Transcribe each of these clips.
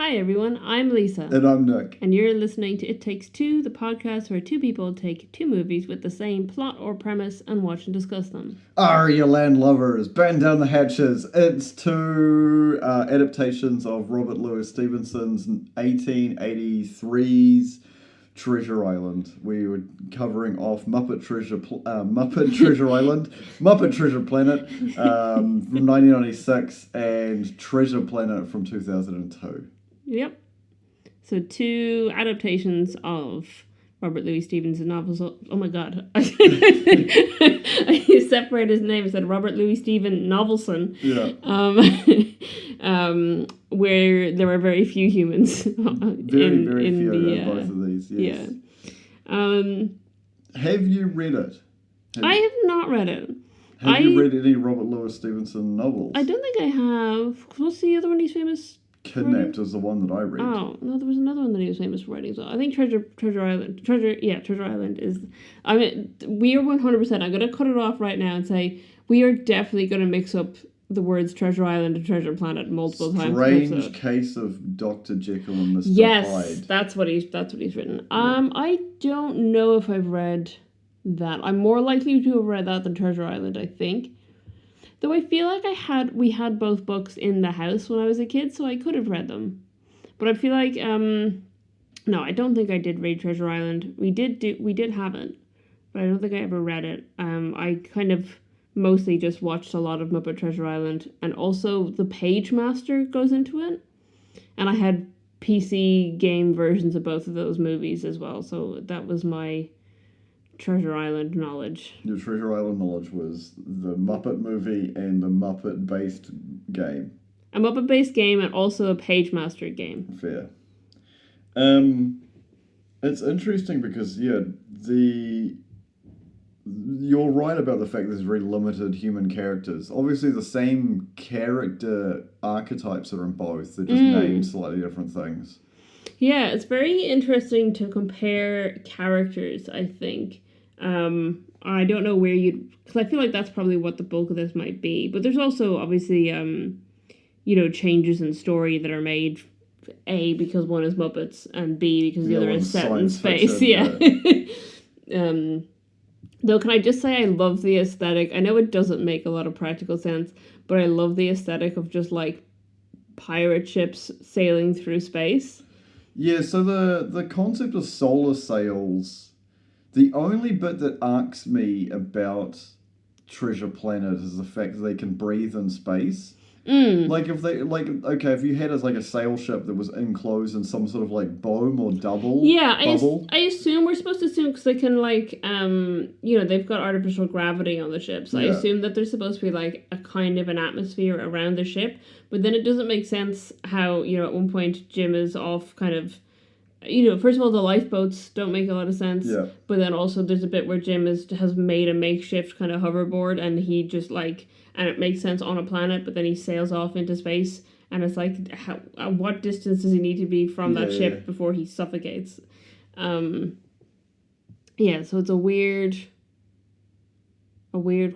Hi everyone, I'm Lisa. And I'm Nick. And you're listening to It Takes Two, the podcast where two people take two movies with the same plot or premise and watch and discuss them. You land lovers, batten down the hatches. It's two adaptations of Robert Louis Stevenson's 1883's Treasure Island. We were covering off Muppet Treasure Island, Muppet Treasure Planet from 1996, and Treasure Planet from 2002. Yep. So two adaptations of Robert Louis Stevenson novels. Oh my god. I separated his name and said Robert Louis Steven Novelson. Yeah. Where there are very few humans. Very few in both of these, yes. Yeah. Have you read it? I have not read it. Have you read any Robert Louis Stevenson novels? I don't think I have. What's the other one he's famous? Kidnapped is the one that I read. Oh, no, there was another one that he was famous for writing as well. I think Treasure Island is... I mean, we are 100%... I'm going to cut it off right now and say we are definitely going to mix up the words Treasure Island and Treasure Planet multiple times. Strange case of Dr. Jekyll and Mr. Hyde. Yes, that's what he's written. I don't know if I've read that. I'm more likely to have read that than Treasure Island, I think. Though I feel like we had both books in the house when I was a kid, so I could have read them. But I feel like no, I don't think I did read Treasure Island. We did have it, but I don't think I ever read it. I kind of mostly just watched a lot of Muppet Treasure Island, and also the Page Master goes into it. And I had PC game versions of both of those movies as well, so that was my Treasure Island knowledge. Your Treasure Island knowledge was the Muppet movie and the Muppet-based game. A Muppet-based game and also a Page Master game. Fair. It's interesting because, you're right about the fact there's very limited human characters. Obviously the same character archetypes are in both. They're just named slightly different things. Yeah, it's very interesting to compare characters, I think. I don't know where because I feel like that's probably what the bulk of this might be. But there's also obviously, changes in story that are made, A, because one is Muppets, and B, because the other is set in space. Though, can I just say I love the aesthetic? I know it doesn't make a lot of practical sense, but I love the aesthetic of just, like, pirate ships sailing through space. Yeah, so the concept of solar sails... The only bit that irks me about Treasure Planet is the fact that they can breathe in space. Like, if you had a sail ship that was enclosed in some sort of, like, boom or bubble. I assume we're supposed to assume because they can, like, they've got artificial gravity on the ship. So I assume that there's supposed to be, like, a kind of an atmosphere around the ship. But then it doesn't make sense how, at one point Jim is off kind of... first of all, the lifeboats don't make a lot of sense. Yeah. But then also there's a bit where Jim has made a makeshift kind of hoverboard, and he just and it makes sense on a planet, but then he sails off into space, and it's like, at what distance does he need to be from that ship before he suffocates? So it's a weird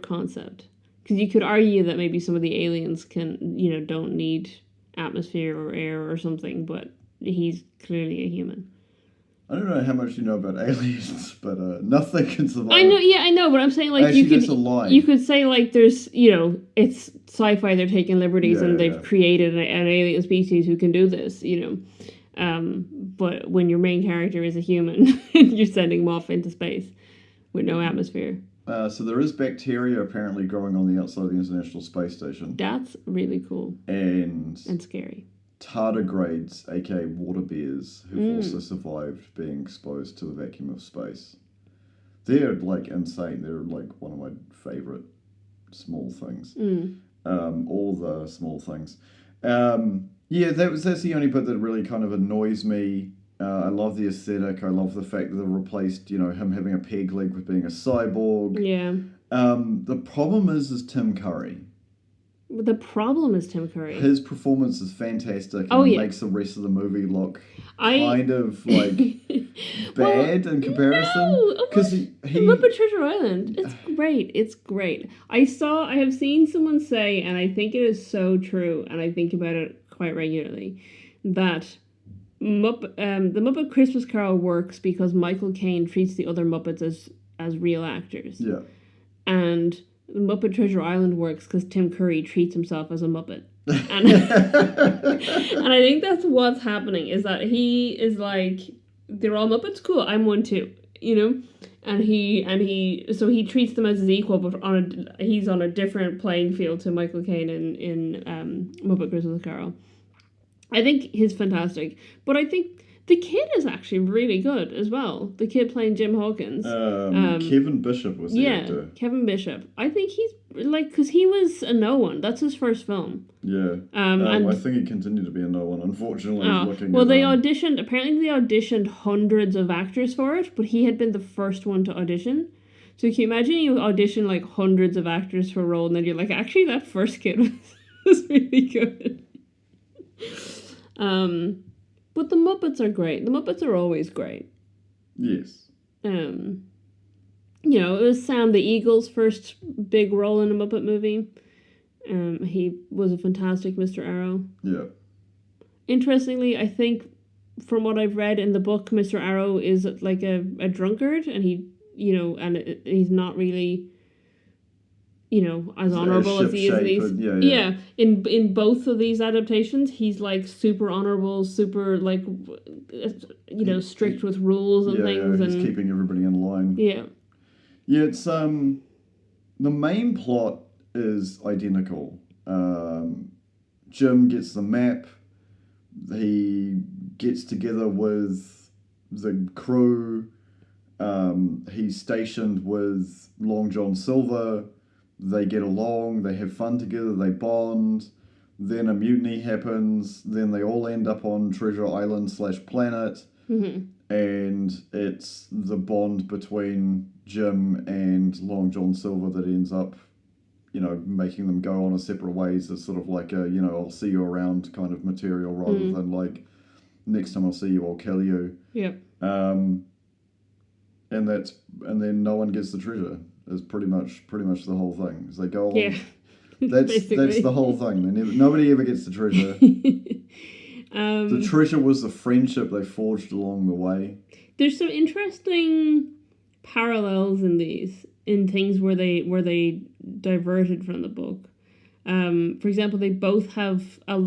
concept. Because you could argue that maybe some of the aliens don't need atmosphere or air or something, but he's clearly a human. I don't know how much you know about aliens, but nothing can survive. I know, but I'm saying, like, actually, that's a lie. You could say, like, there's, it's sci-fi, they're taking liberties, and they've created an alien species who can do this, But when your main character is a human, you're sending them off into space with no atmosphere. So there is bacteria apparently growing on the outside of the International Space Station. That's really cool. And scary. Tardigrades, aka water bears, who've also survived being exposed to the vacuum of space. They're, like, insane. They're, like, one of my favourite small things. All the small things. That's the only bit that really kind of annoys me. I love the aesthetic. I love the fact that they've replaced, him having a peg leg with being a cyborg. Yeah. The problem is Tim Curry. The problem is Tim Curry. His performance is fantastic, and it makes the rest of the movie look kind of, like, bad in comparison. No! Because Muppet Treasure Island, it's great. It's great. I have seen someone say, and I think it is so true, and I think about it quite regularly, that the Muppet Christmas Carol works because Michael Caine treats the other Muppets as real actors. Yeah. And the Muppet Treasure Island works because Tim Curry treats himself as a Muppet. And, and I think that's what's happening, is that he is like, they're all Muppets, cool, I'm one too, you know? And he treats them as his equal, but he's on a different playing field to Michael Caine in Muppet Christmas Carol. I think he's fantastic, but I think the kid is actually really good as well. The kid playing Jim Hawkins. Kevin Bishop was the actor. Kevin Bishop. I think he's, like, because he was a no one. That's his first film. Yeah. And I think he continued to be a no one, unfortunately. Apparently they auditioned hundreds of actors for it, but he had been the first one to audition. So can you imagine you audition, like, hundreds of actors for a role, and then you're like, actually, that first kid was really good. But the Muppets are great. The Muppets are always great. Yes. You know, it was Sam the Eagle's first big role in a Muppet movie. He was a fantastic Mr. Arrow. Yeah. Interestingly, I think from what I've read in the book, Mr. Arrow is like a drunkard, and he's not really, as honorable as he is in these. Yeah. In both of these adaptations, he's like super honorable, super like, strict with rules and things. Yeah, he's keeping everybody in line. Yeah. Yeah, it's the main plot is identical. Jim gets the map. He gets together with the crew. He's stationed with Long John Silver. They get along, they have fun together, they bond, then a mutiny happens, then they all end up on Treasure Island / planet, and it's the bond between Jim and Long John Silver that ends up, making them go on a separate ways as sort of like a, I'll see you around kind of material rather than like, next time I'll see you, I'll kill you. Yep. And then no one gets the treasure. Is pretty much the whole thing. As they go on, that's the whole thing. Nobody ever gets the treasure. The treasure was the friendship they forged along the way. There's some interesting parallels in things where they diverted from the book. For example, they both have a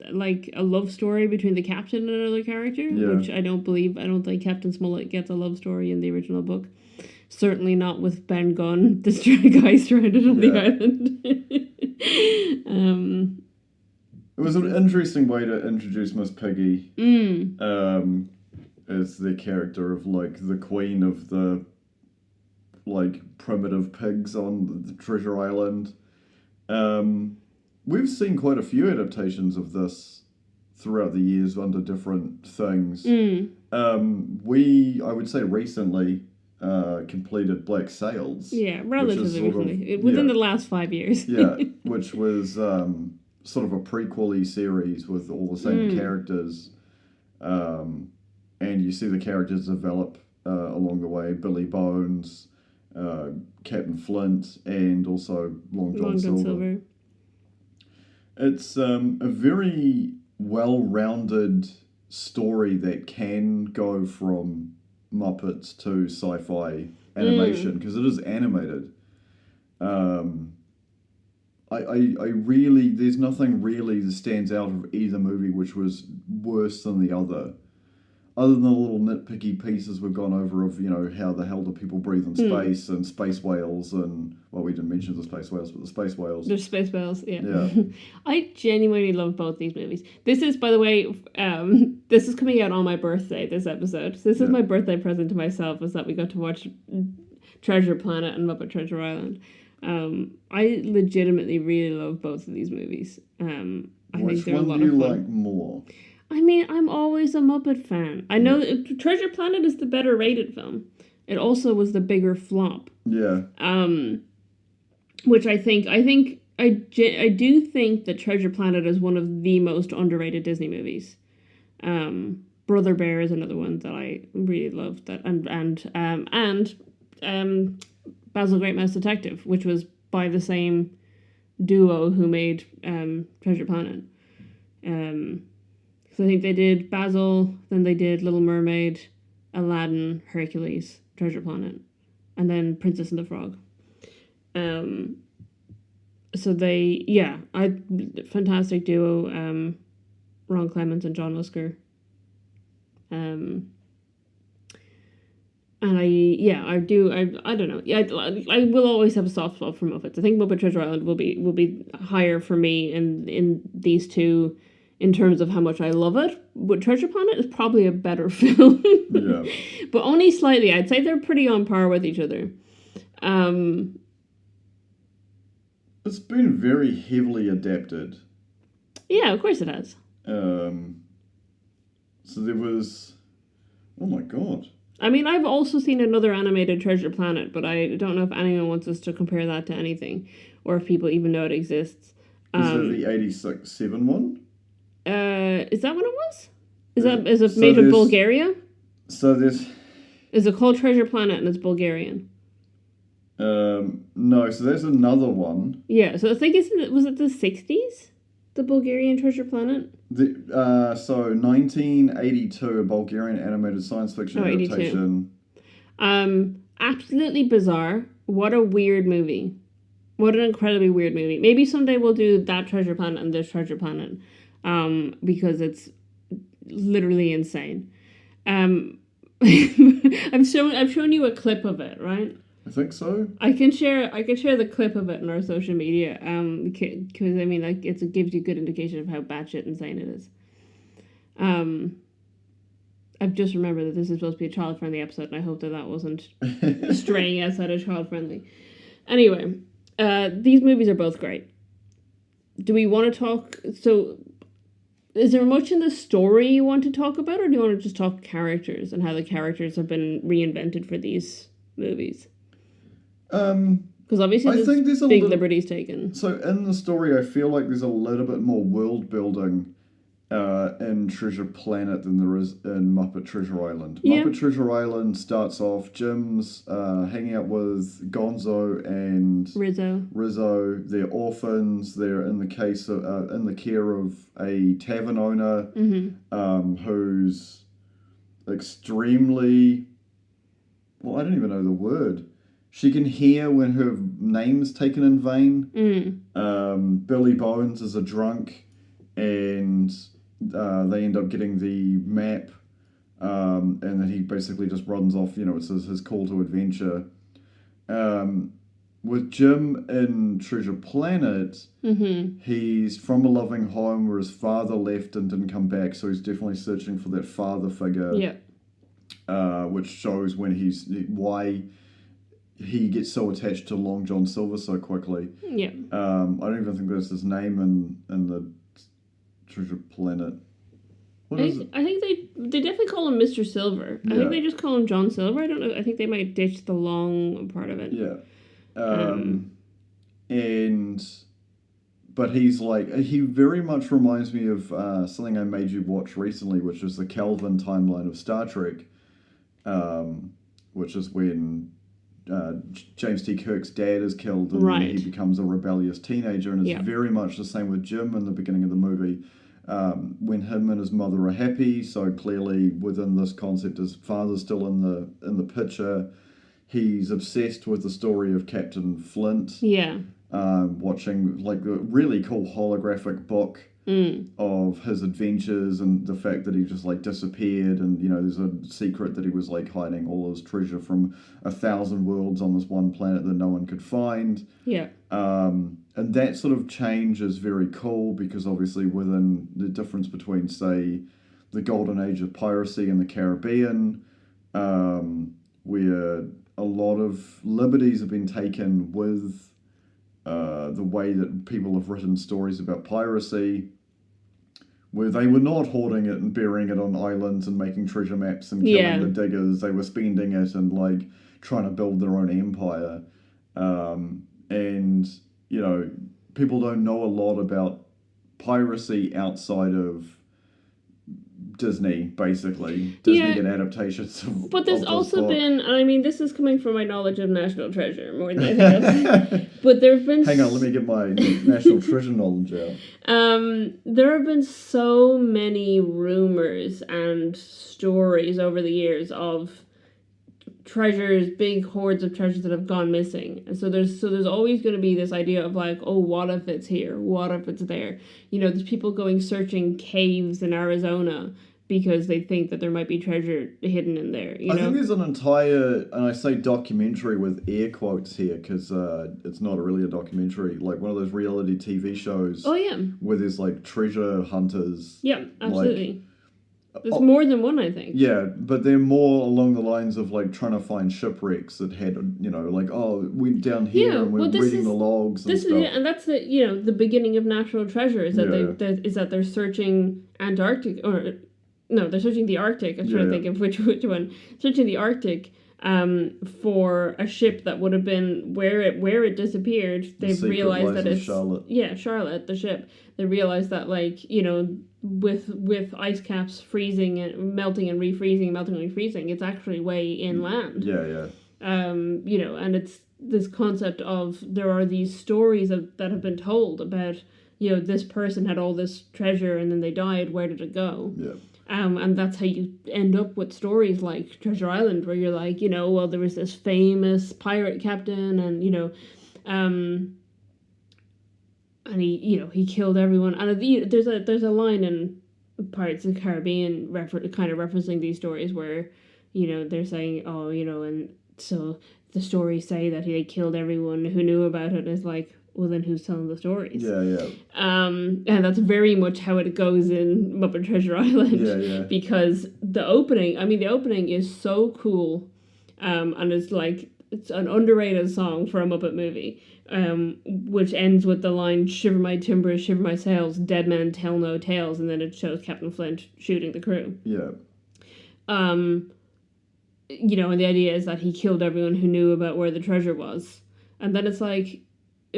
love story between the captain and another character, which I don't think Captain Smollett gets a love story in the original book. Certainly not with Ben Gunn, the guy stranded on the island. It was an interesting way to introduce Miss Piggy as the character of, like, the queen of the, like, primitive pigs on the Treasure Island. We've seen quite a few adaptations of this throughout the years under different things. I would say recently completed Black Sails. Yeah, relatively recently. Within the last 5 years. Yeah, which was sort of a prequel-y series with all the same characters. And you see the characters develop along the way. Billy Bones, Captain Flint, and also Long John Silver. It's a very well-rounded story that can go from Muppets to sci-fi animation, because it is animated. I really, there's nothing really that stands out of either movie which was worse than the other than the little nitpicky pieces we've gone over of, how the hell do people breathe in space and space whales and, well, we didn't mention the space whales, but the space whales. There's space whales, yeah. I genuinely love both these movies. This is, by the way, this is coming out on my birthday, this episode. This is my birthday present to myself, is that we got to watch Treasure Planet and Muppet Treasure Island. I legitimately really love both of these movies. Which one do you like more? I mean, I'm always a Muppet fan. I know Treasure Planet is the better rated film. It also was the bigger flop. Yeah. Which I do think that Treasure Planet is one of the most underrated Disney movies. Brother Bear is another one that I really loved. And Basil Great Mouse Detective, which was by the same duo who made Treasure Planet. So I think they did Basil, then they did Little Mermaid, Aladdin, Hercules, Treasure Planet, and then Princess and the Frog. So fantastic duo, Ron Clements and John Musker. And I don't know. I will always have a soft spot for Muppets. I think Muppet Treasure Island will be higher for me in these two in terms of how much I love it. But Treasure Planet is probably a better film. Yeah. But only slightly. I'd say they're pretty on par with each other. It's been very heavily adapted. Yeah, of course it has. So there was... Oh my god. I mean, I've also seen another animated Treasure Planet, but I don't know if anyone wants us to compare that to anything, or if people even know it exists. Is it the 86-7 one? Is that what it was? Is it made of Bulgaria? So there's... Is it called Treasure Planet and it's Bulgarian? No, so there's another one. Yeah, so I think was it the 60s? The Bulgarian Treasure Planet? So 1982, a Bulgarian animated science fiction adaptation. 82. Absolutely bizarre. What a weird movie. What an incredibly weird movie. Maybe someday we'll do that Treasure Planet and this Treasure Planet. Because it's literally insane. I've shown you a clip of it, right? I think so. I can share the clip of it in our social media. Because I mean, like, it gives you a good indication of how batshit insane it is. I've just remembered that this is supposed to be a child-friendly episode, and I hope that wasn't straying outside of child-friendly. Anyway, these movies are both great. Do we want to talk? So, is there much in the story you want to talk about, or do you want to just talk characters and how the characters have been reinvented for these movies? Because obviously I think there's a big liberties taken. So in the story, I feel like there's a little bit more world building in Treasure Planet than there is in Muppet Treasure Island. Yeah. Muppet Treasure Island starts off, Jim's hanging out with Gonzo and Rizzo. They're orphans. They're in the care of a tavern owner who's extremely... Well, I don't even know the word. She can hear when her name's taken in vain. Billy Bones is a drunk, and they end up getting the map, and then he basically just runs off. You know, it's his call to adventure. With Jim in Treasure Planet, he's from a loving home where his father left and didn't come back, so he's definitely searching for that father figure. Yeah. Which shows why he gets so attached to Long John Silver so quickly. Yeah. I don't even think that's his name in the Treasure Planet. What is it? I think they definitely call him Mr. Silver. Yeah. I think they just call him John Silver. I don't know. I think they might ditch the long part of it. Yeah. But he's like, he very much reminds me of something I made you watch recently, which is the Kelvin timeline of Star Trek, which is when James T. Kirk's dad is killed and then he becomes a rebellious teenager, and it's very much the same with Jim in the beginning of the movie. When him and his mother are happy, so clearly within this concept his father's still in the picture. He's obsessed with the story of Captain Flint. Yeah. Watching like a really cool holographic book of his adventures and the fact that he just like disappeared, and you know there's a secret that he was like hiding all his treasure from 1,000 worlds on this one planet that no one could find. Yeah. And that sort of change is very cool because obviously within the difference between say the golden age of piracy in the Caribbean, where a lot of liberties have been taken with the way that people have written stories about piracy, where they were not hoarding it and burying it on islands and making treasure maps and killing the diggers. They were spending it and like trying to build their own empire. And, you know, people don't know a lot about piracy outside of Disney, basically. Disney Yeah. get adaptations of But there's of also those been, and I mean, this is coming from my knowledge of National Treasure more than anything else. But there have been. Hang on, let me get my National Treasure knowledge out. There have been so many rumors and stories over the years of treasures, big hoards of treasures that have gone missing. And so there's always going to be this idea of like, oh, what if it's here? What if it's there? You know, there's people going searching caves in Arizona because they think that there might be treasure hidden in there. I think there's an entire, and I say documentary with air quotes here because it's not really a documentary, like one of those reality TV shows. Oh yeah. Where there's like treasure hunters. Yeah, absolutely. There's more than one, I think. Yeah, but they're more along the lines of like trying to find shipwrecks that had, you know, like, oh, went down here and we're reading the logs and stuff. And that's the, you know, the beginning of National Treasure is that they're searching Antarctic, or no, they're searching the Arctic. I'm trying to think of which one. Searching the Arctic for a ship that would have been where it disappeared. They've realized that it's Charlotte. Yeah, Charlotte, the ship. They realized that, like, you know, with ice caps freezing and melting and refreezing, it's actually way inland. Yeah. You know, and it's this concept of there are these stories that have been told about, you know, this person had all this treasure and then they died. Where did it go? Yeah. And that's how you end up with stories like Treasure Island, where you're like, you know, well, there was this famous pirate captain, and you know, and he, you know, he killed everyone. And there's a line in Pirates of the Caribbean kind of referencing these stories where, you know, they're saying, oh, you know, and so the stories say that he killed everyone who knew about it. And it's like, well, then who's telling the stories? Yeah. And that's very much how it goes in Muppet Treasure Island. Yeah. Because the opening is so cool, and it's like, it's an underrated song for a Muppet movie, which ends with the line, "Shiver my timbers, shiver my sails, dead men tell no tales," and then it shows Captain Flint shooting the crew. Yeah. You know, and the idea is that he killed everyone who knew about where the treasure was. And then it's like,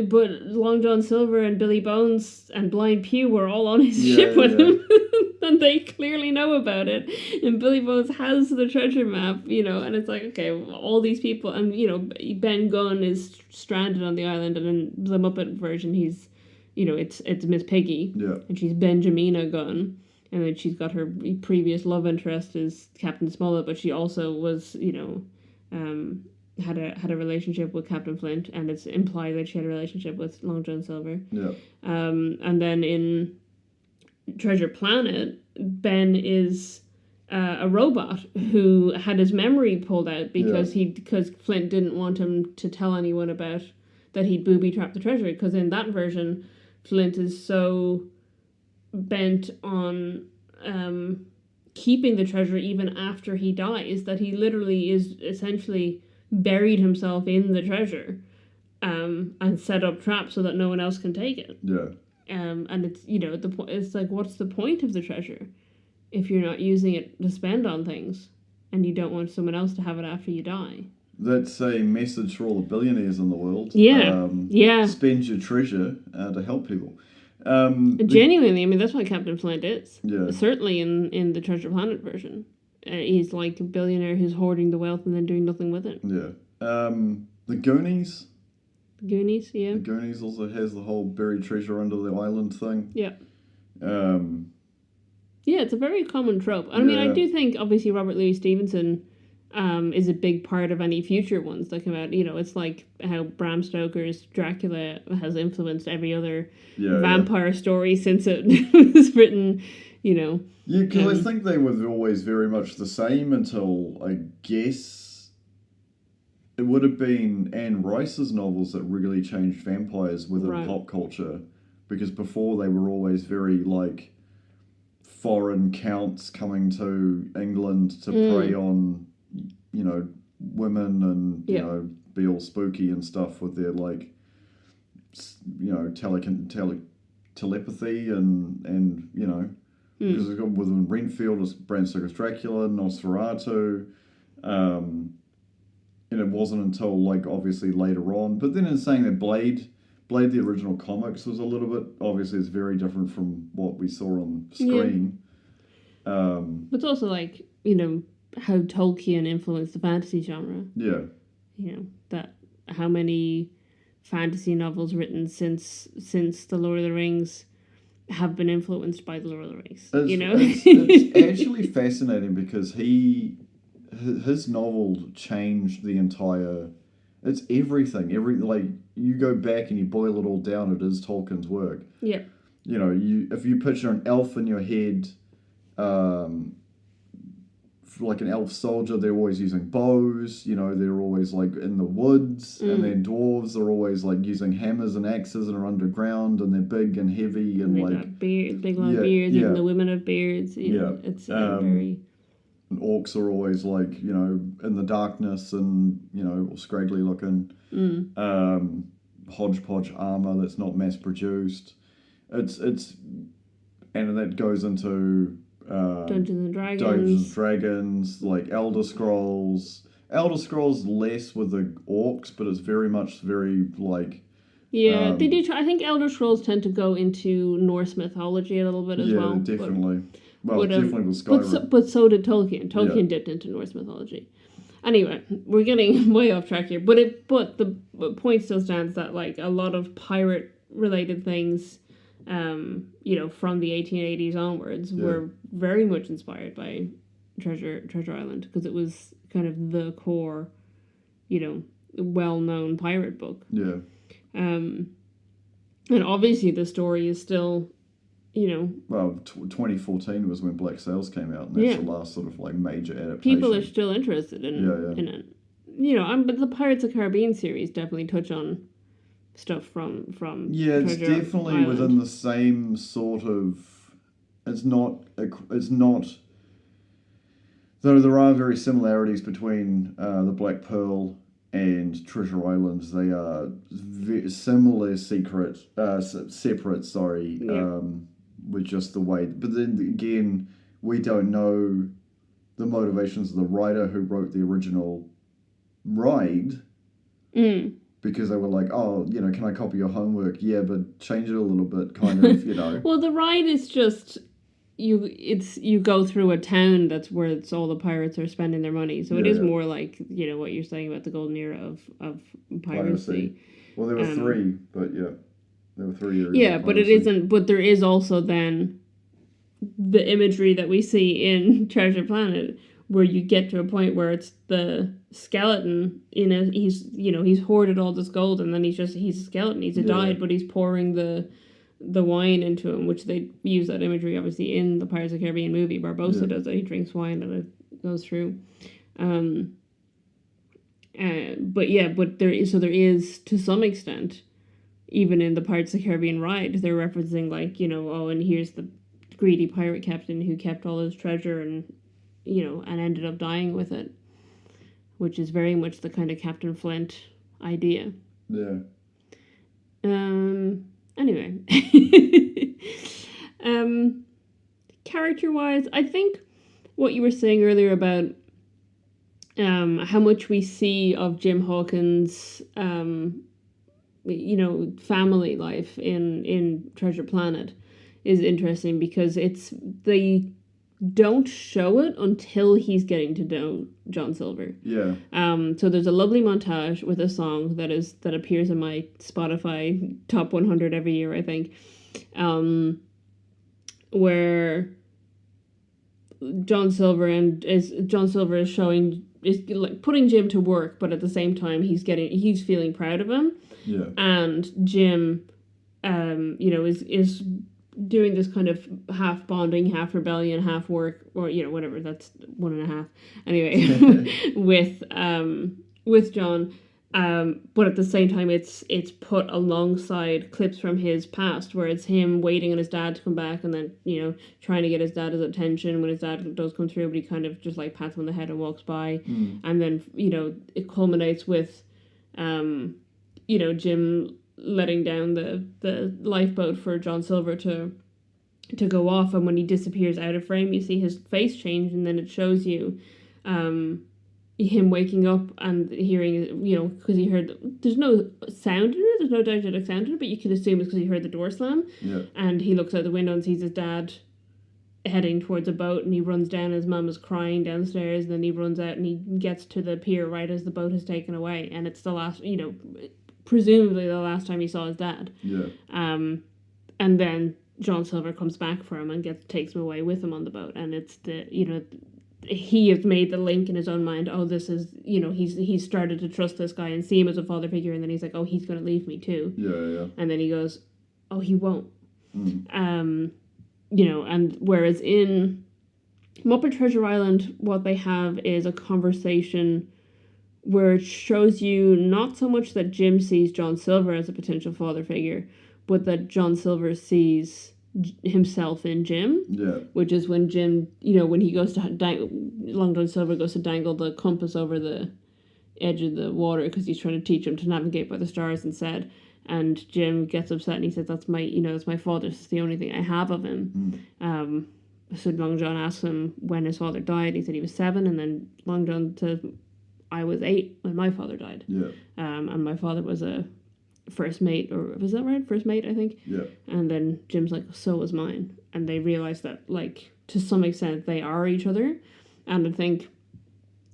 but Long John Silver and Billy Bones and Blind Pew were all on his ship with him. And they clearly know about it. And Billy Bones has the treasure map, you know, and it's like, okay, all these people, and, you know, Ben Gunn is stranded on the island, and in the Muppet version, he's, you know, it's Miss Piggy. Yeah. And she's Benjamina Gunn. And then she's got her previous love interest is Captain Smollett, but she also was, you know, had a relationship with Captain Flint, and it's implied that she had a relationship with Long John Silver. Yeah. And then in Treasure Planet, Ben is a robot who had his memory pulled out because Flint didn't want him to tell anyone about that he'd booby trapped the treasure, because in that version, Flint is so bent on keeping the treasure even after he dies that he literally is essentially buried himself in the treasure, and set up traps so that no one else can take it. Yeah. And it's, you know, it's like, what's the point of the treasure if you're not using it to spend on things, and you don't want someone else to have it after you die? That's a message for all the billionaires in the world. Yeah. Spend your treasure to help people. Genuinely, I mean, that's what Captain Flint is. Yeah. Certainly in the Treasure Planet version. He's like a billionaire who's hoarding the wealth and then doing nothing with it. Yeah. The Goonies. Goonies, yeah. The Goonies also has the whole buried treasure under the island thing. Yeah. Yeah, it's a very common trope. I mean, I do think, obviously, Robert Louis Stevenson is a big part of any future ones that come out. You know, it's like how Bram Stoker's Dracula has influenced every other vampire story since it was written, you know. Yeah, because I think they were always very much the same until, I guess, it would have been Anne Rice's novels that really changed vampires within pop culture. Because before they were always very, like, foreign counts coming to England to prey on, you know, women and, you know, be all spooky and stuff with their, like, you know, telepathy and you know, because we've got within Renfield, was Bram Stoker's Dracula, Nosferatu, and it wasn't until, like, obviously later on, but then in saying that Blade, the original comics, was a little bit, obviously it's very different from what we saw on screen. But it's also like, you know, how Tolkien influenced the fantasy genre. Yeah. You know, that how many fantasy novels written since the Lord of the Rings have been influenced by the Lord of the Rings. It's actually fascinating because his novel changed the entire. It's everything. Like you go back and you boil it all down, it is Tolkien's work. Yeah. You know, if you picture an elf in your head, like an elf soldier, they're always using bows. You know, they're always like in the woods, and then dwarves are always like using hammers and axes and are underground, and they're big and heavy and like got big long beards. Even the women have beards. You know, it's very. And orcs are always like, you know, in the darkness and, you know, scraggly looking. Hodgepodge armor that's not mass produced. It's and that goes into Dungeons and Dragons, like Elder Scrolls. Elder Scrolls less with the orcs, but it's very like. Yeah, they do. I think Elder Scrolls tend to go into Norse mythology a little bit as well. Yeah, definitely. Definitely with Skyrim. But so did Tolkien. Tolkien dipped into Norse mythology. Anyway, we're getting way off track here. But the point still stands that like a lot of pirate related things, you know, from the 1880s onwards were very much inspired by Treasure Island, because it was kind of the core, you know, well-known pirate book. Yeah. And obviously the story is still, you know... Well, 2014 was when Black Sails came out, and that's the last sort of, like, major adaptation. People are still interested in it. You know, but the Pirates of the Caribbean series definitely touch on stuff from yeah, it's Treasure definitely Island. within the same sort of... It's not... Though there are very similarities between the Black Pearl and Treasure Island. They are similar, separate, with just the way. But then again, we don't know the motivations of the writer who wrote the original ride. Because they were like, oh, you know, can I copy your homework? Yeah, but change it a little bit, kind of, you know. Well, the ride is just... You go through a town that's where it's all the pirates are spending their money, so it is more like, you know, what you're saying about the golden era of piracy. Well, there were three, but there were 3 areas. Yeah, but it isn't. But there is also then the imagery that we see in Treasure Planet, where you get to a point where it's the skeleton he's hoarded all this gold, and then he's a skeleton. He's died, but he's pouring the wine into him, which they use that imagery obviously in the Pirates of the Caribbean movie. Barbossa does that. He drinks wine and it goes through. But there is to some extent, even in the Pirates of the Caribbean ride, they're referencing like, you know, oh, and here's the greedy pirate captain who kept all his treasure and, you know, and ended up dying with it, which is very much the kind of Captain Flint idea. Yeah. Anyway, character-wise, I think what you were saying earlier about how much we see of Jim Hawkins, you know, family life in Treasure Planet is interesting, because they don't show it until he's getting to know John Silver. Yeah. So there's a lovely montage with a song that appears in my Spotify top 100 every year, I think, where John Silver is showing, is like putting Jim to work, but at the same time he's feeling proud of him. Yeah. And Jim, you know, is doing this kind of half bonding, half rebellion, half work, or, you know, whatever, that's 1.5. Anyway, with John. But at the same time, it's put alongside clips from his past, where it's him waiting on his dad to come back, and then, you know, trying to get his dad's attention when his dad does come through, but he kind of just like pats him on the head and walks by. And then, you know, it culminates with, you know, Jim letting down the lifeboat for John Silver to go off, and when he disappears out of frame, you see his face change, and then it shows you him waking up and hearing, you know, because he heard, there's no sound in it, there's no diegetic sound in it, but you can assume it's because he heard the door slam. Yeah. And he looks out the window and sees his dad heading towards a boat, and he runs down. His mum is crying downstairs, and then he runs out and he gets to the pier right as the boat is taken away, and it's the last, presumably the last time he saw his dad. Yeah. And then John Silver comes back for him and takes him away with him on the boat, and it's he has made the link in his own mind. Oh, this is, he's started to trust this guy and see him as a father figure, and then he's like, oh, he's going to leave me too. Yeah. And then he goes, oh, he won't. And whereas in Muppet Treasure Island, what they have is a conversation where it shows you not so much that Jim sees John Silver as a potential father figure, but that John Silver sees himself in Jim. Yeah. Which is when Jim, when he goes to Long John Silver goes to dangle the compass over the edge of the water because he's trying to teach him to navigate by the stars instead. And Jim gets upset and he says, that's my father. It's the only thing I have of him. So Long John asks him when his father died. He said he was 7, and then Long John says, I was 8 when my father died. Yeah. And my father was a first mate, or was that right? First mate, I think. Yeah. And then Jim's like, so was mine. And they realize that, to some extent, they are each other. And I think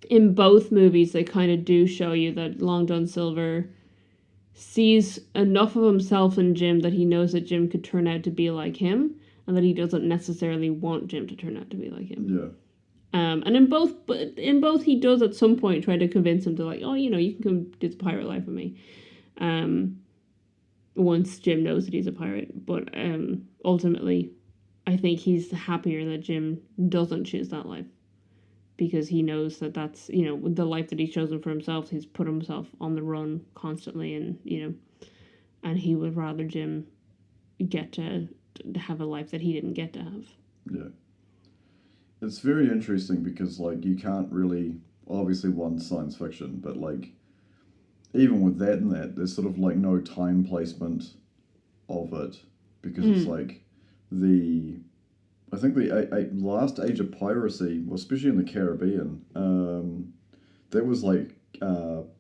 in both movies, they kind of do show you that Long John Silver sees enough of himself in Jim that he knows that Jim could turn out to be like him, and that he doesn't necessarily want Jim to turn out to be like him. Yeah. And in both, he does at some point try to convince him to you can come do the pirate life with me. Once Jim knows that he's a pirate, but ultimately, I think he's happier that Jim doesn't choose that life, because he knows that that's the life that he's chosen for himself. He's put himself on the run constantly, and and he would rather Jim get to have a life that he didn't get to have. Yeah. It's very interesting because, you can't really... Obviously, one's science fiction, but, even with that and that, there's sort of, no time placement of it. Because it's, I think the last age of piracy, well, especially in the Caribbean, that was,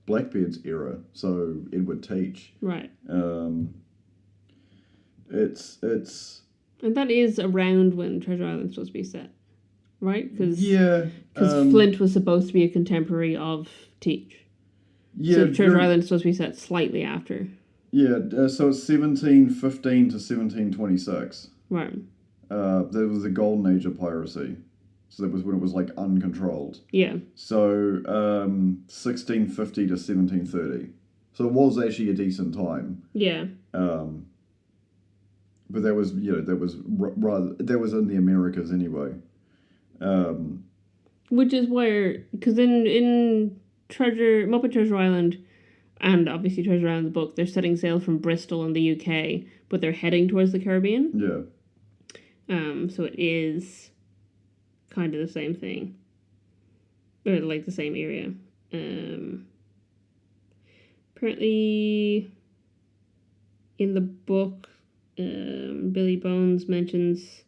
Blackbeard's era, so Edward Teach. Right. It's... And that is around when Treasure Island's supposed to be set. Right? Because Flint was supposed to be a contemporary of Teach. Yeah. So Treasure Island's supposed to be set slightly after. Yeah, so it's 1715 to 1726. Right. There was the golden age of piracy. So that was when it was, uncontrolled. Yeah. So, 1650 to 1730. So it was actually a decent time. Yeah. But that was, that was in the Americas anyway. Which is where, because in Muppet Treasure Island, and obviously Treasure Island the book, they're setting sail from Bristol in the UK, but they're heading towards the Caribbean. Yeah. So it is kind of the same thing, or the same area. Apparently, in the book, Billy Bones mentions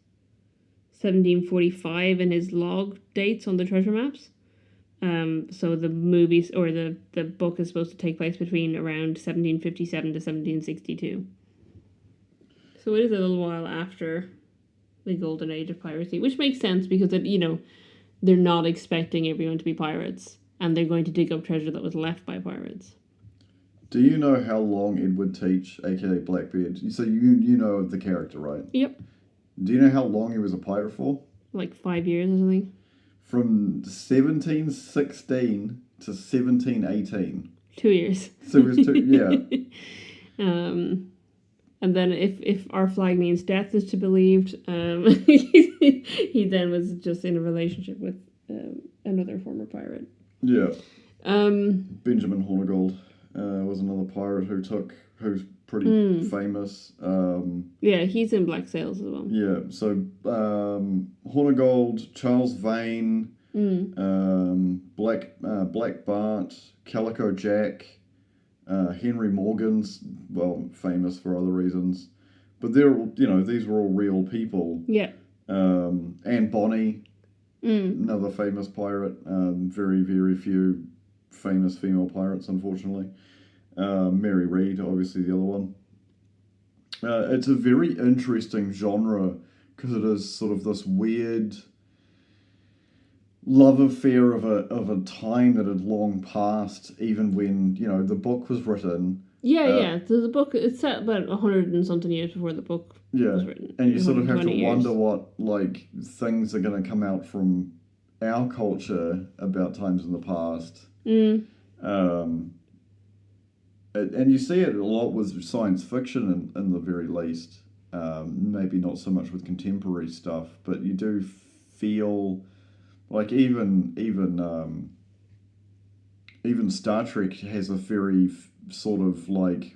1745 in his log dates on the treasure maps. So the movies or the book is supposed to take place between around 1757 to 1762. So it is a little while after the golden age of piracy, which makes sense because they're not expecting everyone to be pirates, and they're going to dig up treasure that was left by pirates. Do you know how long Edward Teach, aka Blackbeard? So you know the character, right? Yep. Do you know how long he was a pirate for? 5 years or something. From 1716 to 1718. 2 years. So it was yeah. And then if our flag means death is to be believed, he then was just in a relationship with another former pirate. Yeah. Benjamin Hornigold was another pirate who's pretty famous. Yeah, he's in Black Sails as well. Yeah, so Hornigold, Charles Vane, Black Bart, Calico Jack, Henry Morgan's, famous for other reasons. But they're, these were all real people. Yeah. Anne Bonny, another famous pirate. Very, very few famous female pirates, unfortunately. Mary Read, obviously the other one. It's a very interesting genre because it is sort of this weird love affair of a time that had long passed, even when, you know, the book was written. Yeah. So the book, it's set about 100 and something years before the book was written. And you sort of have to 120 wonder years. what, like, things are going to come out from our culture about times in the past. And you see it a lot with science fiction in the very least. Maybe not so much with contemporary stuff, but you do feel like even Star Trek has a very sort of like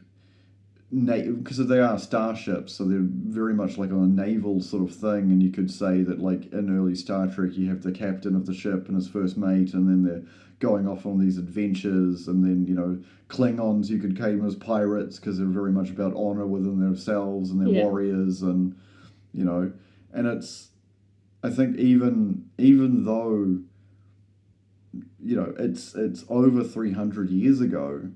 because they are starships, so they're very much like on a naval sort of thing. And you could say that, like, in early Star Trek, you have the captain of the ship and his first mate, and then they're going off on these adventures. And then, you know, Klingons you could claim as pirates because they're very much about honor within themselves, and they're warriors, and, you know, and it's, I think even though, you know, it's over 300 years ago,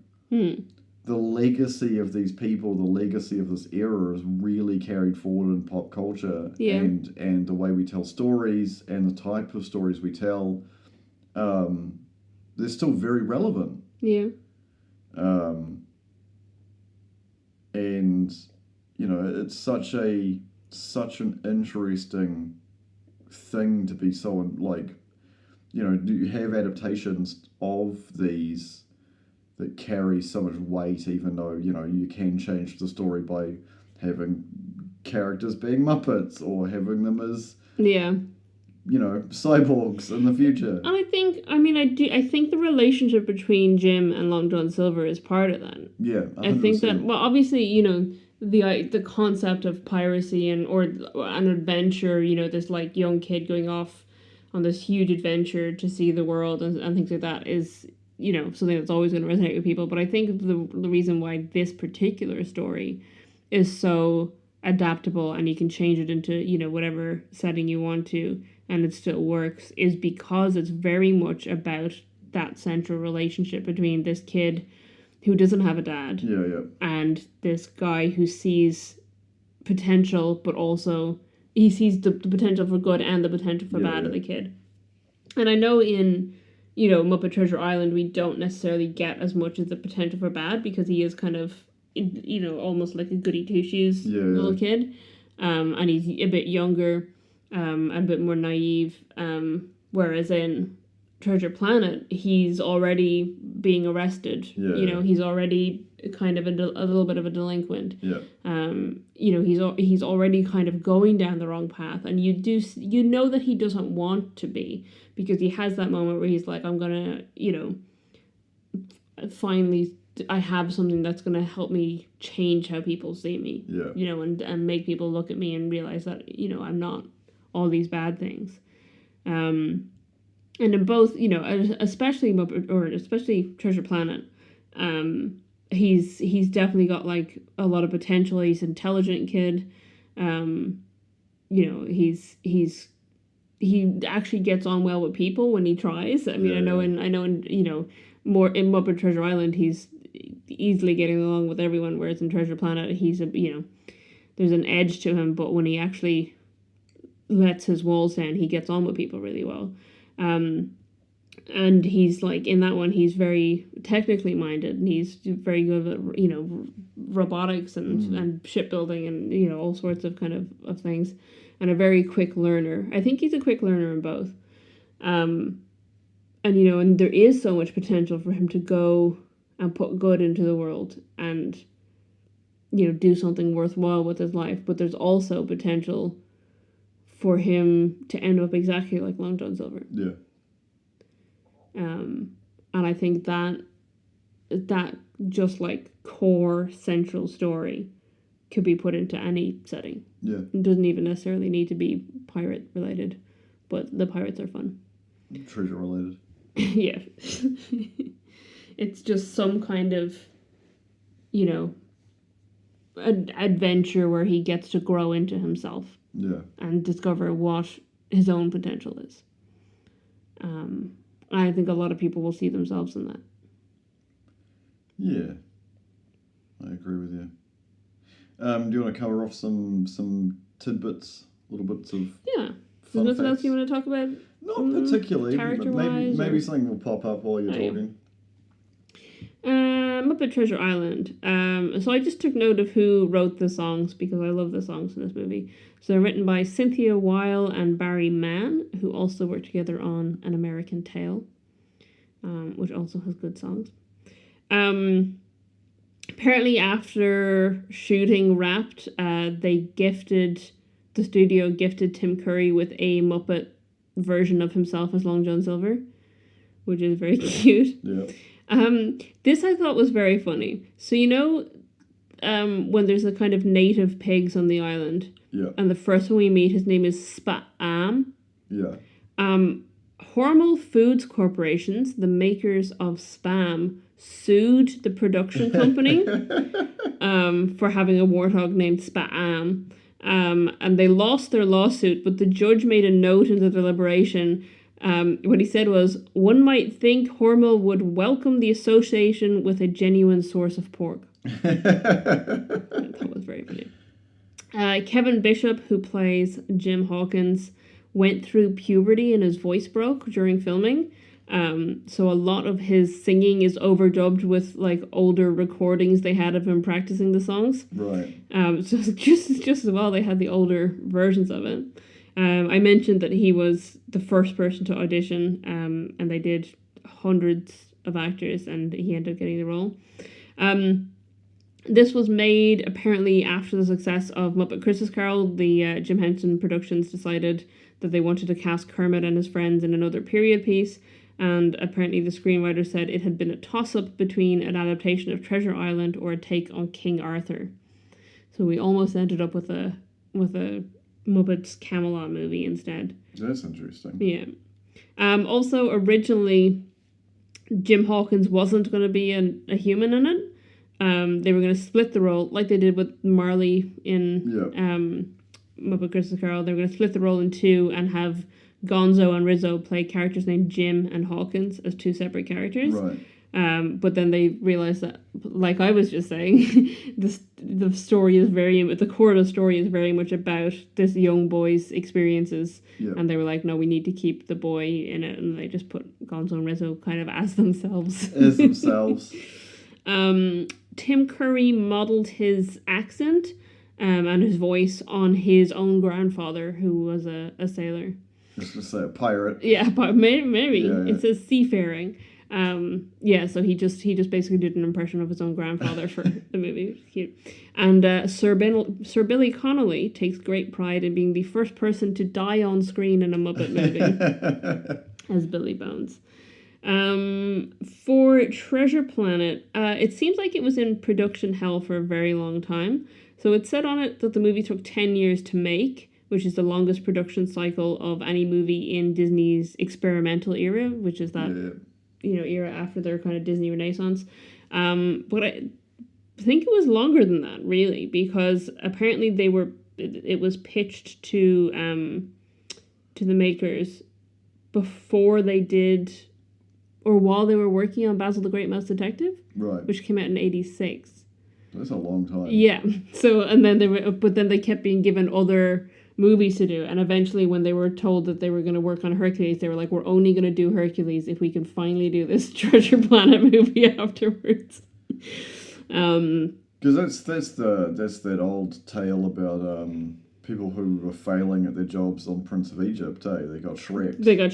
the legacy of these people, the legacy of this era is really carried forward in pop culture, and the way we tell stories and the type of stories we tell, they're still very relevant. And, you know, it's such an interesting thing to be so, like, you know, do you have adaptations of these that carry so much weight, even though, you know, you can change the story by having characters being Muppets or having them as, you know, cyborgs in the future. And I think the relationship between Jim and Long John Silver is part of that. Yeah, 100%. I think that, well, obviously, you know, the concept of piracy or an adventure, you know, this like young kid going off on this huge adventure to see the world and things like that is, you know, something that's always going to resonate with people. But I think the reason why this particular story is so adaptable and you can change it into, you know, whatever setting you want to, and it still works, is because it's very much about that central relationship between this kid who doesn't have a dad and this guy who sees potential, but also he sees the potential for good and the potential for bad of the kid. And I know in, you know, Muppet Treasure Island, we don't necessarily get as much of the potential for bad because he is kind of, you know, almost like a goody two-shoes little kid. And he's a bit younger and a bit more naive. Whereas in Treasure Planet, he's already being arrested. You know, he's already kind of a little bit of a delinquent. You know, he's already kind of going down the wrong path, and you know that he doesn't want to be, because he has that moment where he's like, I'm gonna, you know, finally I have something that's gonna help me change how people see me. You know, and make people look at me and realize that, you know, I'm not all these bad things. And in both, you know, especially Treasure Planet, he's definitely got like a lot of potential. He's an intelligent kid. You know, he actually gets on well with people when he tries. I mean, I know in you know, more in Muppet Treasure Island, he's easily getting along with everyone, whereas in Treasure Planet, he's you know, there's an edge to him, but when he actually lets his walls down, he gets on with people really well. And he's like, in that one, he's very technically minded, and he's very good at, you know, robotics and shipbuilding and, you know, all sorts of kind of things, and a very quick learner. I think he's a quick learner in both. And, you know, and there is so much potential for him to go and put good into the world and, you know, do something worthwhile with his life, but there's also potential for him to end up exactly like Long John Silver. And I think that just like core central story could be put into any setting. It doesn't even necessarily need to be pirate related, but the pirates are fun. Treasure related. Yeah. It's just some kind of, you know, adventure where he gets to grow into himself. And discover what his own potential is. I think a lot of people will see themselves in that. Yeah, I agree with you. Do you want to cover off some tidbits little bits of Yeah. fun There's nothing else facts. you want to talk about? Not particularly. Character-wise, Maybe or- something will pop up while you're talking. Muppet Treasure Island. So I just took note of who wrote the songs because I love the songs in this movie. So they're written by Cynthia Weil and Barry Mann, who also worked together on An American Tale, which also has good songs. Apparently after shooting Wrapped, the studio gifted Tim Curry with a Muppet version of himself as Long John Silver, which is very cute. Yeah. This I thought was very funny. So when there's a kind of native pigs on the island, Yeah. and the first one we meet, his name is Spam. Yeah. Hormel Foods Corporations, the makers of Spam, sued the production company for having a warthog named Spam. And they lost their lawsuit, but the judge made a note in the deliberation. What he said was, one might think Hormel would welcome the association with a genuine source of pork. That was very funny. Kevin Bishop, who plays Jim Hawkins, went through puberty and his voice broke during filming. So a lot of his singing is overdubbed with like older recordings they had of him practicing the songs. Right. So just as well they had the older versions of it. I mentioned that he was the first person to audition, and they did hundreds of actors, and he ended up getting the role. This was made apparently after the success of Muppet Christmas Carol. The Jim Henson Productions decided that they wanted to cast Kermit and his friends in another period piece, and apparently the screenwriter said it had been a toss-up between an adaptation of Treasure Island or a take on King Arthur. So we almost ended up with a Muppets Camelot movie instead. That's interesting. Yeah. Also, originally, Jim Hawkins wasn't going to be a human in it. They were going to split the role, like they did with Marley in Muppet Christmas Carol. They were going to split the role in two and have Gonzo and Rizzo play characters named Jim and Hawkins as two separate characters. Right. But then they realized that, like I was just saying, the story is the core of the story is very much about this young boy's experiences. Yeah. And they were like, no, we need to keep the boy in it. And they just put Gonzo and Rizzo kind of as themselves. As themselves. Tim Curry modeled his accent and his voice on his own grandfather, who was a sailor. Just to say a pirate. Yeah, but maybe. Yeah. It says seafaring. So he just basically did an impression of his own grandfather for the movie, which is cute. And Sir Billy Connolly takes great pride in being the first person to die on screen in a Muppet movie as Billy Bones. For Treasure Planet, it seems like it was in production hell for a very long time. So it said on it that the movie took 10 years to make, which is the longest production cycle of any movie in Disney's experimental era, which is that era after their kind of Disney Renaissance. But I think it was longer than that, really, because apparently it was pitched to the makers before they did, or while they were working on Basil the Great Mouse Detective, right, which came out in 1986. That's a long time. Yeah. So, and then they kept being given other movies to do, and eventually when they were told that they were going to work on Hercules, they were like, we're only going to do Hercules if we can finally do this Treasure Planet movie afterwards. Because that's that old tale about people who were failing at their jobs on Prince of Egypt. They got Shrek. They got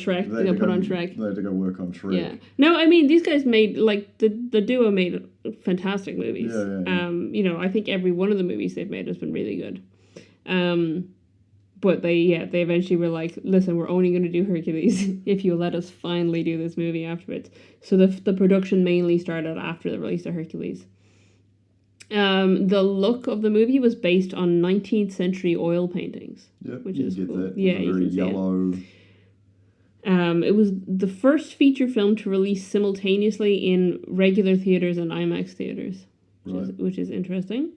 put on Shrek. They had to go work on Shrek. Yeah. No, I mean, these guys made, like, the duo made fantastic movies. Yeah. I think every one of the movies they've made has been really good. But they eventually were like, listen, we're only going to do Hercules if you let us finally do this movie afterwards. So the production mainly started after the release of Hercules. The look of the movie was based on 19th century oil paintings. Yep, which you is get cool. that. Yeah, Very yellow. It was the first feature film to release simultaneously in regular theaters and IMAX theaters, which is interesting.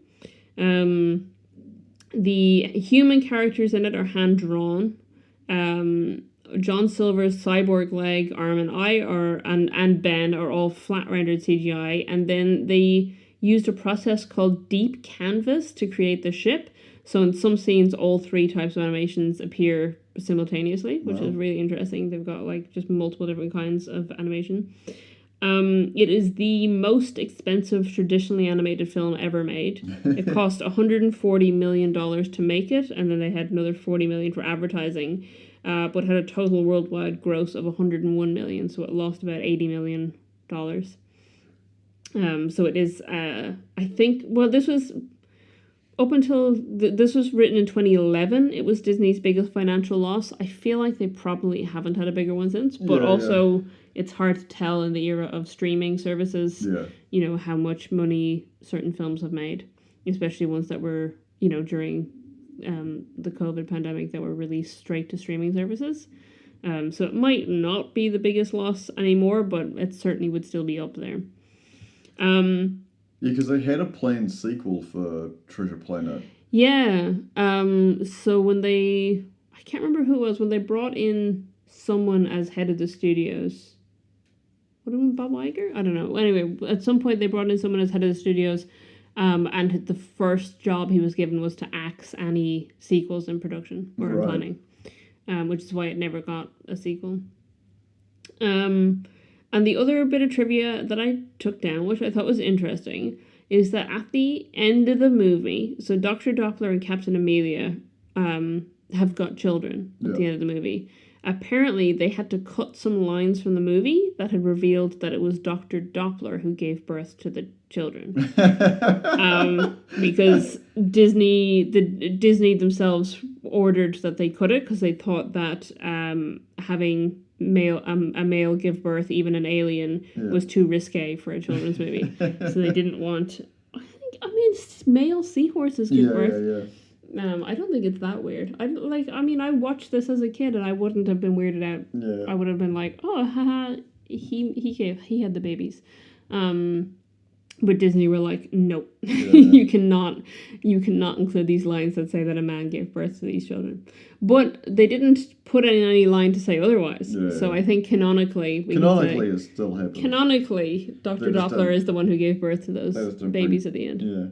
The human characters in it are hand-drawn. John Silver's cyborg leg, arm, and eye and Ben are all flat-rendered CGI, and then they used a process called deep canvas to create the ship. So in some scenes, all three types of animations appear simultaneously, which is really interesting. They've got like just multiple different kinds of animation. It is the most expensive traditionally animated film ever made. It cost $140 million to make it, and then they had another $40 million for advertising, but had a total worldwide gross of $101 million, so it lost about $80 million. So it is, I think, well, this was up until this was written in 2011. It was Disney's biggest financial loss. I feel like they probably haven't had a bigger one since, but it's hard to tell in the era of streaming services, you know, how much money certain films have made, especially ones that were, you know, during the COVID pandemic that were released straight to streaming services. So it might not be the biggest loss anymore, but it certainly would still be up there. Yeah, because they had a planned sequel for Treasure Planet. Yeah. So when I can't remember who it was, when they brought in someone as head of the studios. What do you mean, Bob Iger? I don't know. Anyway, at some point they brought in someone as head of the studios, and the first job he was given was to axe any sequels in production or in planning, which is why it never got a sequel. And the other bit of trivia that I took down, which I thought was interesting, is that at the end of the movie, so Dr. Doppler and Captain Amelia have got children at the end of the movie. Apparently, they had to cut some lines from the movie that had revealed that it was Dr. Doppler who gave birth to the children. Because Disney themselves ordered that they cut it because they thought that having a male give birth, even an alien, was too risque for a children's movie. So they didn't want... male seahorses give birth. Yeah. I don't think it's that weird. I watched this as a kid and I wouldn't have been weirded out. Yeah. I would have been like, oh, haha, he had the babies. But Disney were like, nope, you cannot include these lines that say that a man gave birth to these children. But they didn't put in any line to say otherwise. Yeah. So I think canonically, it's still happening. Canonically, Dr. Doppler is the one who gave birth to those babies at the end. Yeah.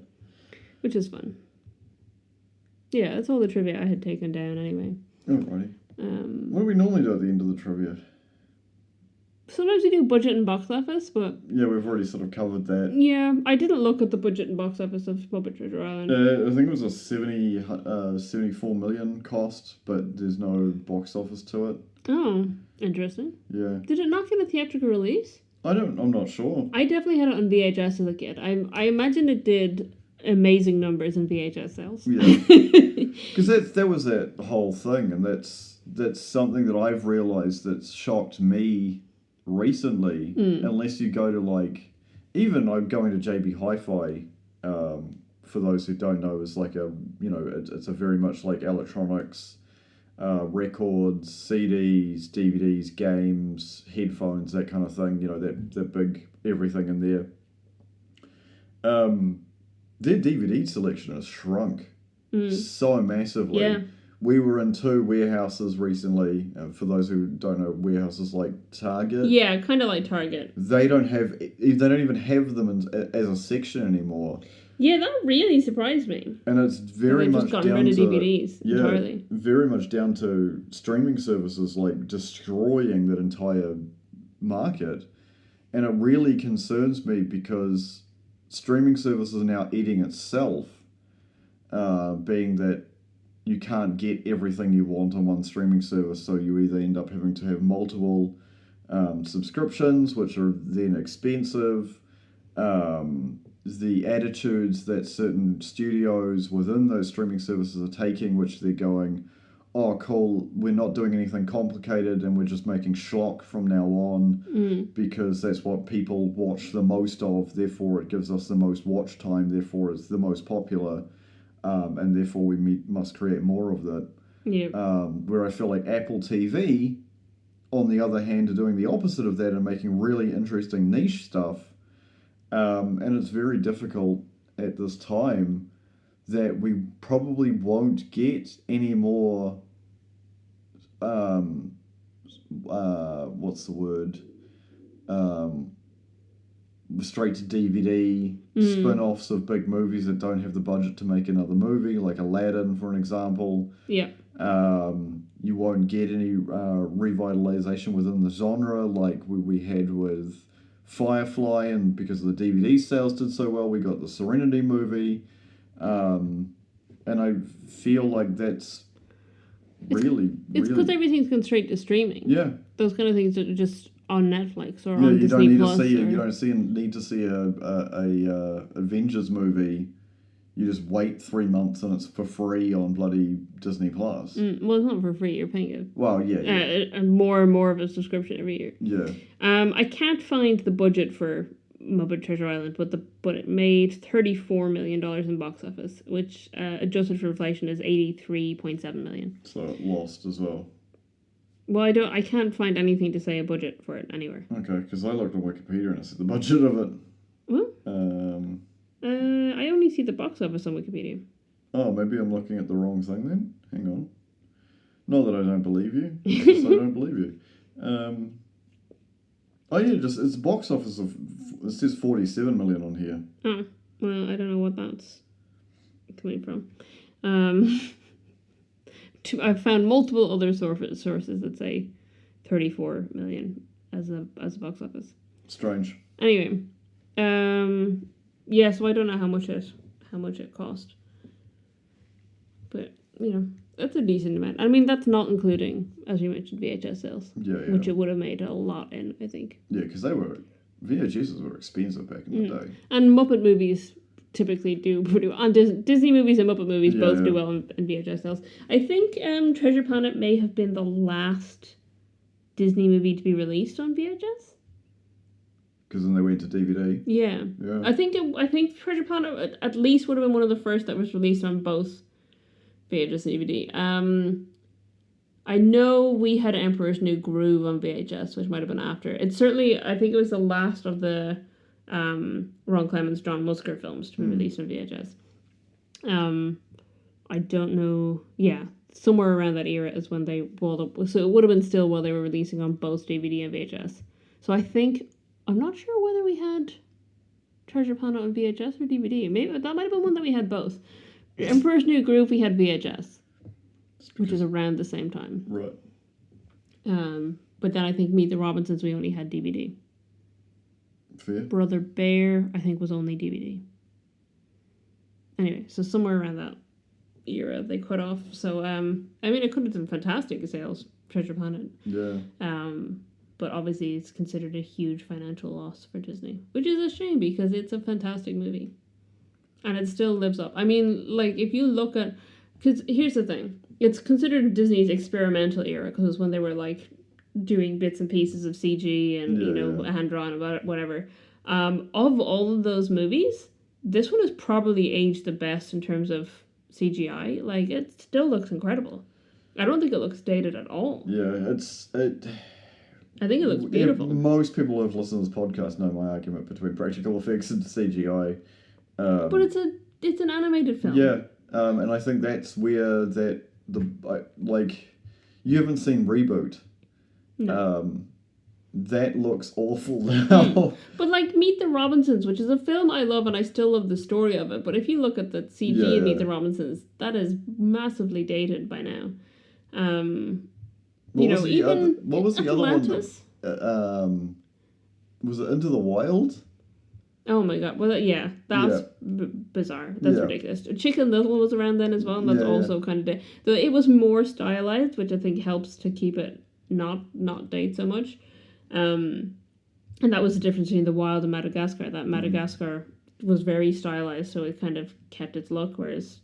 Which is fun. Yeah, that's all the trivia I had taken down anyway. Alrighty. What do we normally do at the end of the trivia? Sometimes we do budget and box office, but... Yeah, we've already sort of covered that. Yeah, I didn't look at the budget and box office of Muppet Treasure Island. I think it was a 74 million cost, but there's no box office to it. Oh, interesting. Yeah. Did it not get a theatrical release? I'm not sure. I definitely had it on VHS as a kid. I imagine it did amazing numbers in VHS sales. Yeah. Because that was that whole thing, and that's something that I've realised that's shocked me recently, unless you go to like, even I'm going to JB Hi-Fi, for those who don't know, is like a, you know, it's a very much like electronics, records, CDs, DVDs, games, headphones, that kind of thing, you know, that big everything in there. Their DVD selection has shrunk so massively. Yeah. We were in 2 warehouses recently. For those who don't know, warehouses like Target. Yeah, kind of like Target. They don't even have them as a section anymore. Yeah, that really surprised me. And it's very much down to DVDs entirely. Very much down to streaming services like destroying that entire market, and it really concerns me because streaming services are now eating itself, being that you can't get everything you want on one streaming service, so you either end up having to have multiple subscriptions, which are then expensive. The attitudes that certain studios within those streaming services are taking, which they're going, oh, cool, we're not doing anything complicated and we're just making schlock from now on because that's what people watch the most of, therefore it gives us the most watch time, therefore it's the most popular, and therefore we must create more of that. Yep. Where I feel like Apple TV, on the other hand, are doing the opposite of that and making really interesting niche stuff. And it's very difficult at this time that we probably won't get any more, what's the word, straight to DVD spin-offs of big movies that don't have the budget to make another movie, like Aladdin, for an example. Yeah. You won't get any revitalization within the genre like we had with Firefly, and because the DVD sales did so well, we got the Serenity movie. And I feel like that's really... It's because everything's gone straight to streaming. Yeah. Those kind of things are just on Netflix or Yeah, on you Disney don't need Plus. to see you don't need to see a Avengers movie. You just wait 3 months and it's for free on bloody Disney Plus. Well, it's not for free. You're paying it. Well, yeah. And more and more of a subscription every year. Yeah. I can't find the budget for Muppet Treasure Island, but it made $34 million in box office, which adjusted for inflation is $83.7 million. So it lost as well. Well, I can't find anything to say a budget for it anywhere. Okay, because I looked on Wikipedia and I said the budget of it. Well, I only see the box office on Wikipedia. Oh, maybe I'm looking at the wrong thing then. Hang on. Not that I don't believe you. Just I don't believe you. Oh yeah, just it's box office of it says 47 million on here. Oh, well, I don't know what that's coming from. I've found multiple other sources that say 34 million as a box office. Strange. Anyway, yeah, so I don't know how much it cost, but that's a decent amount. I mean, that's not including, as you mentioned, VHS sales, which it would have made a lot in, I think. Yeah, because VHSs were expensive back in the day, and Muppet movies typically do pretty well. And Disney movies and Muppet movies both do well in VHS sales. I think Treasure Planet may have been the last Disney movie to be released on VHS. Because then they went to DVD. Yeah. I think Treasure Planet at least would have been one of the first that was released on both VHS and DVD. I know we had Emperor's New Groove on VHS, which might have been after. It's certainly, I think it was the last of the Ron Clements, John Musker films to be released on VHS. I don't know. Yeah, somewhere around that era is when they rolled up. So it would have been still while they were releasing on both DVD and VHS. So I'm not sure whether we had Treasure Planet on VHS or DVD. Maybe that might have been one that we had both. Emperor's New Groove, we had VHS, which is around the same time. Right. But then I think Meet the Robinsons, we only had DVD. Fair. Brother Bear, I think, was only DVD. Anyway, so somewhere around that era they cut off. So, I mean, it could have done fantastic sales, Treasure Planet. Yeah. But obviously it's considered a huge financial loss for Disney, which is a shame because it's a fantastic movie. And it still lives up. I mean, like, if you look at... Because here's the thing. It's considered Disney's experimental era because it's when they were, like, doing bits and pieces of CG and, hand-drawn about whatever. Of all of those movies, this one is probably aged the best in terms of CGI. Like, it still looks incredible. I don't think it looks dated at all. Yeah, I think it looks beautiful. Most people who have listened to this podcast know my argument between practical effects and CGI. But it's an animated film. Yeah, and I think that's where you haven't seen Reboot. No. That looks awful now. But like Meet the Robinsons, which is a film I love and I still love the story of it, but if you look at the CG in Meet the Robinsons, that is massively dated by now. What was the other one? Was it Into the Wild? Oh my god! Well, yeah, that's bizarre. That's ridiculous. Chicken Little was around then as well, and that's also kind of though it was more stylized, which I think helps to keep it not date so much. And that was the difference between The Wild and Madagascar. That Madagascar was very stylized, so it kind of kept its look, whereas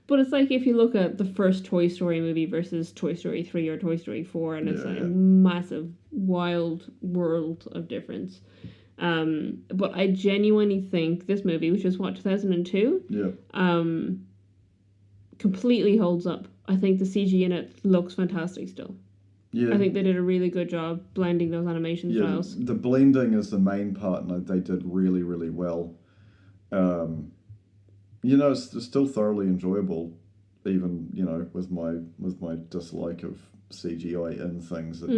But it's like if you look at the first Toy Story movie versus Toy Story 3 or Toy Story 4, and it's like a massive, wild world of difference. But I genuinely think this movie, which was 2002, completely holds up. I think the CG in it looks fantastic still. Yeah. I think they did a really good job blending those animation styles. The blending is the main part, and they did really, really well. It's still thoroughly enjoyable, even with my dislike of CGI in things that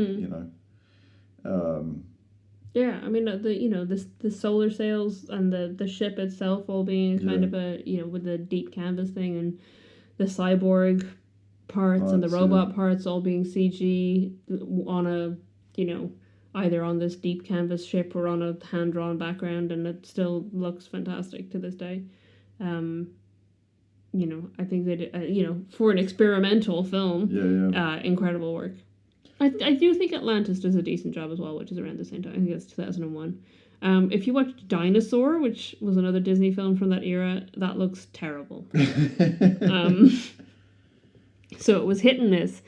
Yeah, I mean the solar sails and the ship itself all being kind of a with the deep canvas thing, and the cyborg parts and the robot parts all being CG on a either on this deep canvas ship or on a hand drawn background, and it still looks fantastic to this day. I think they did, for an experimental film, incredible work. I do think Atlantis does a decent job as well, which is around the same time. I think it's 2001. If you watch Dinosaur, which was another Disney film from that era, that looks terrible. So it was hit and miss.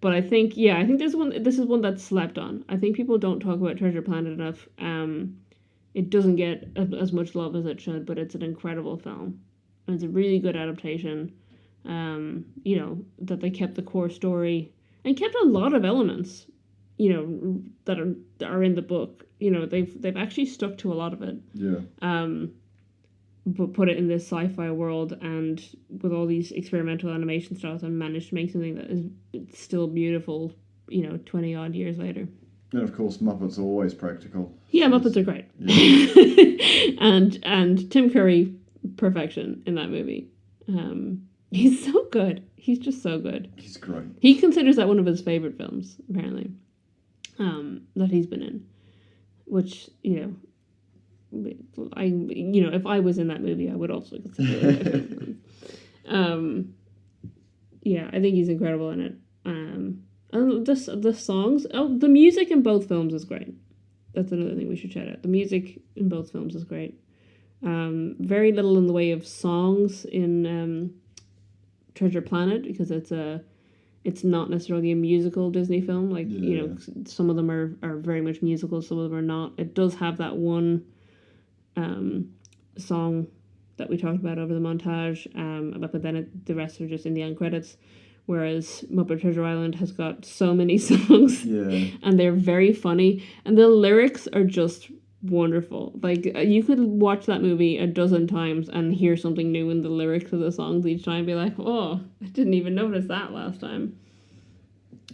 But I think this is one that's slept on. I think people don't talk about Treasure Planet enough. It doesn't get as much love as it should, but it's an incredible film. And it's a really good adaptation. That they kept the core story and kept a lot of elements, that are in the book. They've actually stuck to a lot of it. Yeah. But put it in this sci-fi world and with all these experimental animation styles and managed to make something that is still beautiful, 20 odd years later. And of course, Muppets are always practical. Yeah, Muppets are great. Yeah. and Tim Curry, perfection in that movie. He's so good. He's just so good. He's great. He considers that one of his favorite films, apparently, that he's been in. Which, if I was in that movie, I would also consider it my favorite film. Yeah, I think he's incredible in it. And the songs, the music in both films is great. That's another thing we should shout out. The music in both films is great. Very little in the way of songs in Treasure Planet, because it's not necessarily a musical Disney film. Like, some of them are very much musical, some of them are not. It does have that one song that we talked about over the montage, but then the rest are just in the end credits. Whereas Muppet Treasure Island has got so many songs, and they're very funny, and the lyrics are just wonderful. Like, you could watch that movie a dozen times and hear something new in the lyrics of the songs each time and be like, oh, I didn't even notice that last time.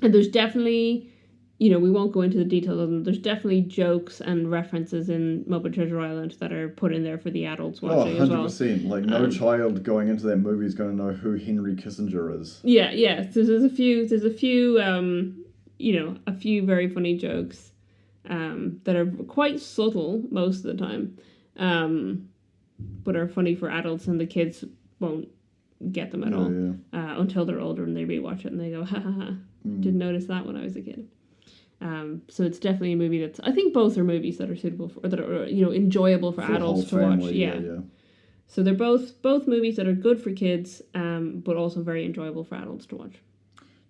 And there's definitely, we won't go into the details of them, there's definitely jokes and references in Muppet Treasure Island that are put in there for the adults watching as well. 100%. Like, no child going into that movie is going to know who Henry Kissinger is. Yeah. So there's a few a few very funny jokes that are quite subtle most of the time, but are funny for adults, and the kids won't get them at all until they're older and they rewatch it and they go, ha ha ha, didn't notice that when I was a kid. So it's definitely a movie that's, I think both are movies that are suitable for, that are enjoyable for adults to watch. Yeah. So they're both movies that are good for kids, but also very enjoyable for adults to watch.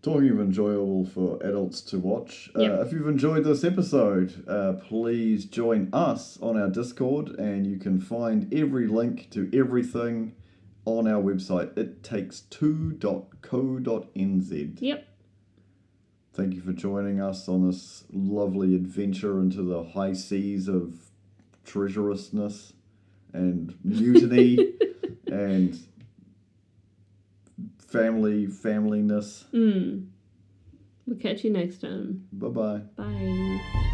Talking of enjoyable for adults to watch, if you've enjoyed this episode, please join us on our Discord, and you can find every link to everything on our website, ittakes2.co.nz. Yep. Thank you for joining us on this lovely adventure into the high seas of treasurousness and mutiny and familyness. We'll catch you next time. Bye-bye. Bye.